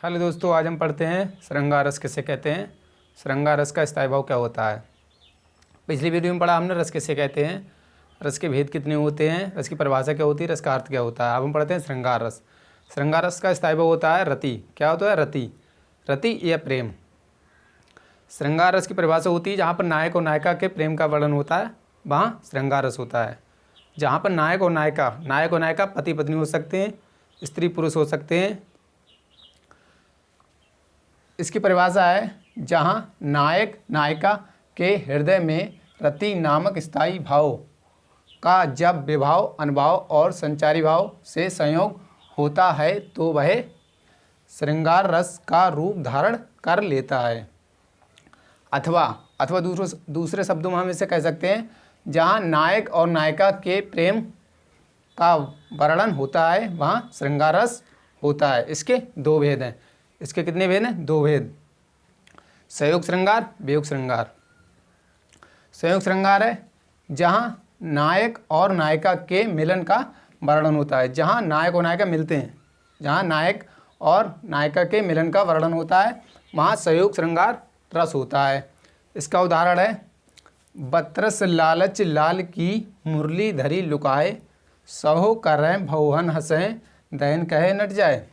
Hello दोस्तों, आज हम पढ़ते हैं श्रृंगार रस किसे कहते हैं। श्रृंगार रस का स्थायी भाव क्या होता है। पिछली वीडियो में पढ़ा हमने रस किसे कहते हैं, रस के भेद कितने होते हैं, रस की परिभाषा क्या होती है, रस का अर्थ क्या होता है। अब हम पढ़ते हैं श्रृंगार रस। श्रृंगार रस का स्थायी भाव होता है रति। क्या होता है? रति। रति या प्रेम। श्रृंगार रस की परिभाषा होती है जहाँ पर नायक और नायिका के प्रेम का वर्णन होता है, वहाँ श्रृंगार रस होता है। जहाँ पर नायक और नायिका पति पत्नी हो सकते हैं, स्त्री पुरुष हो सकते हैं। इसकी परिभाषा है जहाँ नायक नायिका के हृदय में रति नामक स्थायी भाव का जब विभाव, अनुभाव और संचारी भाव से संयोग होता है तो वह श्रृंगार रस का रूप धारण कर लेता है। अथवा दूसरे शब्दों में हम इसे कह सकते हैं जहाँ नायक और नायिका के प्रेम का वर्णन होता है वहाँ श्रृंगार रस होता है। इसके दो भेद हैं। इसके कितने भेद हैं? दो भेद। संयोग श्रृंगार, वियोग श्रृंगार। संयोग श्रृंगार है जहाँ नायक और नायिका के मिलन का वर्णन होता है। जहाँ नायक और नायिका मिलते हैं, जहाँ नायक और नायिका के मिलन का वर्णन होता है वहाँ संयोग श्रृंगार रस होता है। इसका उदाहरण है बतरस लालच लाल की मुरली धरी लुकाए, सहो करें भौहन हंसें दहन कहे नट जाए।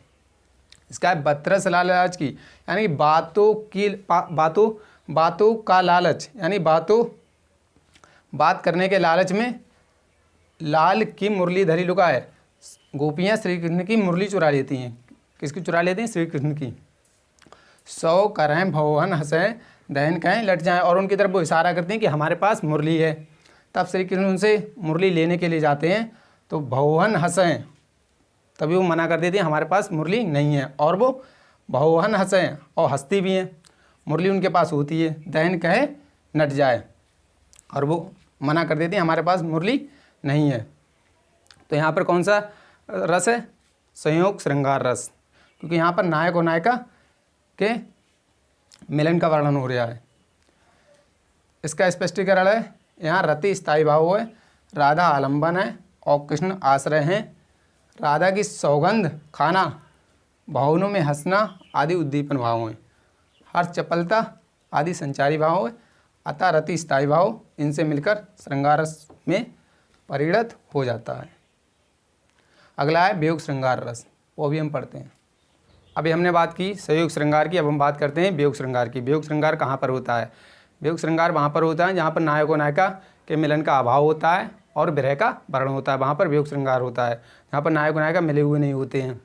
इसका है बतरस लालच की, यानी बातों का लालच, यानी बात करने के लालच में लाल की मुरली धरी लुकाए। गोपियाँ श्री कृष्ण की मुरली चुरा लेती हैं। किसकी चुरा लेती हैं? श्री कृष्ण की। सौ करें भवन हंसें दहन कहें लट जाएं, और उनकी तरफ वो इशारा करते हैं कि हमारे पास मुरली है। तब श्री कृष्ण उनसे मुरली लेने के लिए जाते हैं तो भवन हंसें, तभी वो मना कर देती हैं हमारे पास मुरली नहीं है, और वो भवन हंसें और हंसती भी हैं। मुरली उनके पास होती है, दहन कहे नट जाए, और वो मना कर देती हैं हमारे पास मुरली नहीं है। तो यहाँ पर कौन सा रस है? संयोग श्रृंगार रस, क्योंकि यहाँ पर नायक और नायिका के मिलन का वर्णन हो रहा है। इसका स्पष्टीकरण है यहाँ रति स्थायी भाव है, राधा आलम्बन है और कृष्ण आश्रय हैं। राधा की सौगंध खाना, भावनों में हंसना आदि उद्दीपन भाव हैं। हर्ष चपलता आदि संचारी भाव है। अतः रति स्थायी भाव इनसे मिलकर श्रृंगार रस में परिणत हो जाता है। अगला है वियोग श्रृंगार रस, वो भी हम पढ़ते हैं। अभी हमने बात की संयोग श्रृंगार की, अब हम बात करते हैं वियोग श्रृंगार की। वियोग श्रृंगार कहाँ पर होता है? वियोग श्रृंगार वहाँ पर होता है जहाँ पर नायक और नायिका के मिलन का अभाव होता है और विरह का वर्णन होता है, वहाँ पर वियोग श्रृंगार होता है। जहाँ पर नायक और नायिका मिले हुए नहीं होते हैं,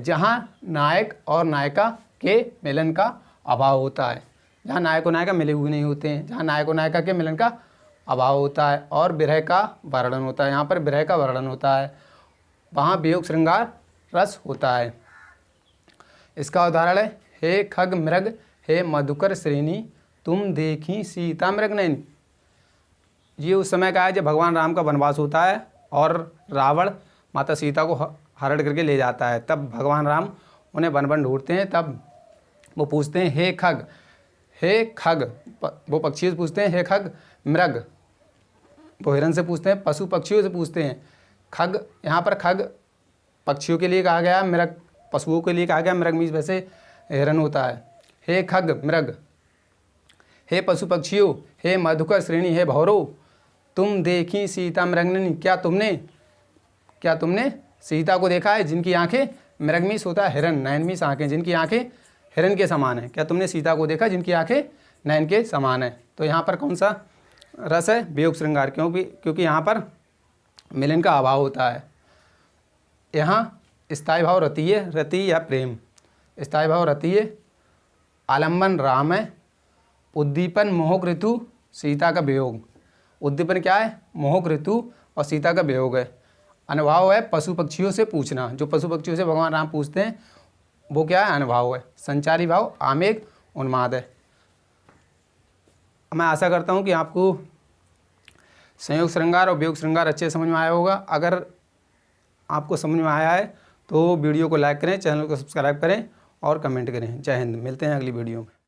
जहाँ नायक और नायिका के मिलन का अभाव होता है, जहाँ नायक और नायिका मिले हुए नहीं होते हैं, जहाँ नायक और नायिका के मिलन का अभाव होता है और विरह का वर्णन होता है, यहाँ पर विरह का वर्णन होता है, वहाँ वियोग श्रृंगार रस होता है। इसका उदाहरण है हे खग मृग हे मधुकर श्रेणी, तुम देखी सीता मृग नैनी। ये उस समय का है जब भगवान राम का वनवास होता है और रावण माता सीता को हरण करके ले जाता है। तब भगवान राम उन्हें वन वन ढूंढते हैं। तब वो पूछते हैं हे खग, वो पक्षियों से पूछते हैं हे खग मृग, वो हिरन से पूछते हैं, पशु पक्षियों से पूछते हैं। खग, यहाँ पर खग पक्षियों के लिए कहा गया, मृग पशुओं के लिए कहा गया। मृग मीन्स वैसे हिरन होता है। हे खग मृग, हे पशु पक्षियों, हे मधुकर श्रेणी, हे भौरो, तुम देखी सीता मृगनैनी, क्या तुमने सीता को देखा है जिनकी आंखें, मृग मीन्स होता है हिरन, नयन मीन्स आंखें, जिनकी आंखें हिरन के समान है। क्या तुमने सीता को देखा जिनकी आंखें नयन के समान है। तो यहाँ पर कौन सा रस है? वियोग श्रृंगार। क्योंकि यहाँ पर मिलन का अभाव होता है। यहाँ स्थायी भाव रति है, रति या प्रेम। स्थायी भाव रति है, आलम्बन राम है, उद्दीपन मोहक ऋतु, सीता का वियोग। उद्दीपन क्या है? मोहक ऋतु और सीता का वियोग है। अनुभाव है पशु पक्षियों से पूछना, जो पशु पक्षियों से भगवान राम पूछते हैं वो क्या है? अनुभाव है। संचारी भाव आमेघ उन्माद है। मैं आशा करता हूँ कि आपको संयोग श्रृंगार और वियोग श्रृंगार अच्छे समझ में आया होगा। अगर आपको समझ में आया है तो वीडियो को लाइक करें, चैनल को सब्सक्राइब करें और कमेंट करें। जय हिंद। मिलते हैं अगली वीडियो में।